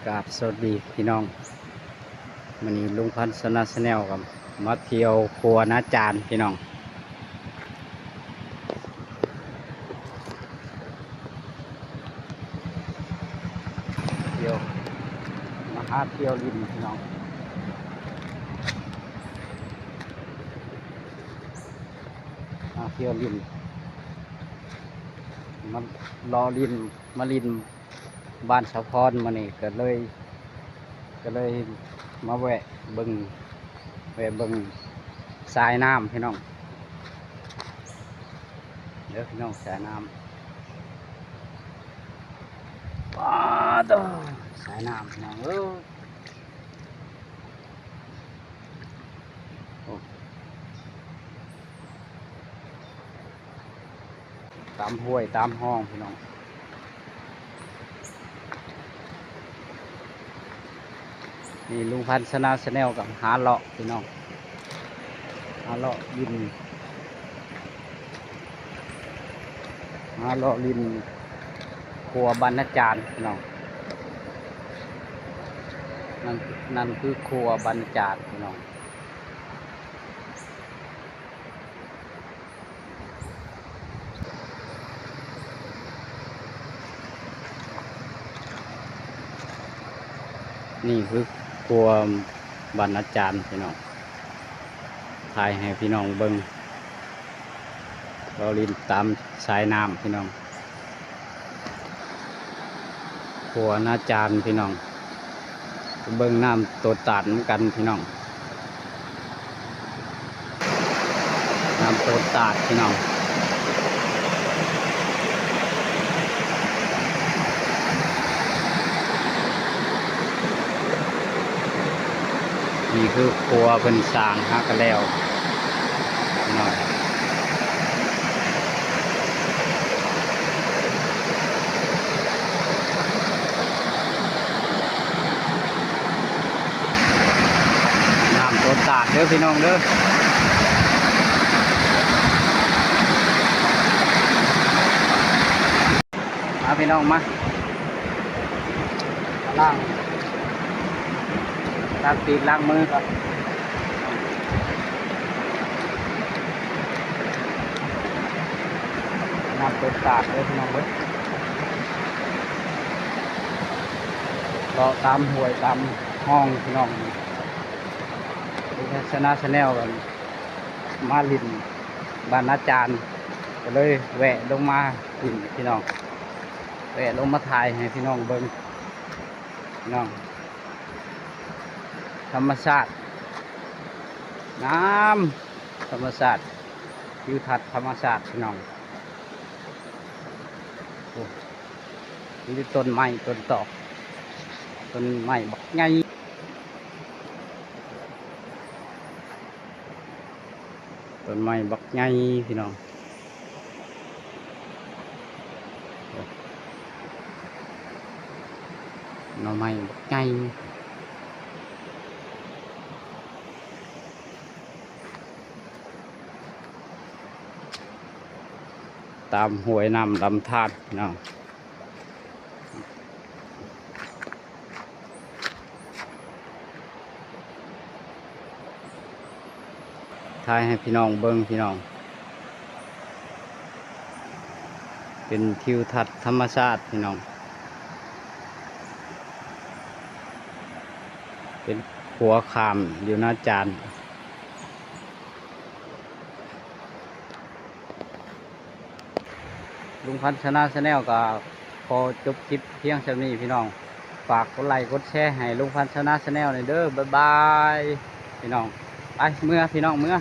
กราบสวัสดีพี่น้องวันนี้ลุงพันธ์ชนะแนลกับมาเที่ยวครัวน้าจานพี่น้องเที่ยวมาหาเที่ยวริมพี่น้องมาเที่ยวริมมารอริมมาริมบ้านสะพรมานี่ก็เลยมาแวะเบิ่งสายน้ำพี่น้องเดี๋ยวพี่น้องสายน้ำว้าตัวสายน้ำพี่น้องตามห้วยตามห้องพี่น้องนี่ลุงพันธ์ชนะแนลกับหาเลาะพี่น้องหาเลาะริมครัวบรรณาจารย์พี่น้องนั่นคือครัวบรรณาจารย์พี่น้องนี่คือครัวบรรณาจารย์พี่น้องถ่ายให้พี่น้องเบิ่งเราลินตามสายน้ำพี่น้องครัวน้าจารย์พี่น้องเบิ่งน้ำตัวตาดเหมือนกันพี่น้องน้ำตัวตาดพี่น้องนี่คือครัวเพิ่นสร้างฮักกันแล้วพี่น้องน้ำตัวตาดเด้อพี่น้องเด้อมาพี่น้องมาล้างตีนล้างมือครับน้ำตัวตาดเลยพี่น้องเด้อก็ตามห้วยตามห้องพี่น้องชนะแนลกันมาลินบ้านอาจารย์ก็เลยแวะลงมาลินพี่น้องแวะลงมาถ่ายให้พี่น้องเบิ่งพี่น้องธรรมชาติน้ำธรรมชาติทิวทัศน์ธรรมชาติพี่น้องนี่ต้นไม้ต้นตอกต้นไม้บักใหญ่ต้นไม้บักใหญ่พี่น้องหน่อไม้บักใหญ่ตามห้วยน้ำลำธารพี่น้องถ่ายให้พี่น้องเบิ่งพี่น้องเป็นทิวทัศน์ธรรมชาติพี่น้องเป็นขัวขามอยู่หน้าจานลุงพันธ์ชนะแนลก็พอจบคลิปเพียงเท่านี้พี่น้องฝากกดไลค์กดแชร์ให้ลุงพันธ์ชนะแนลหน่อยเด้อบ๊ายบายพี่น้องไปเมื่อพี่น้องเมื่อ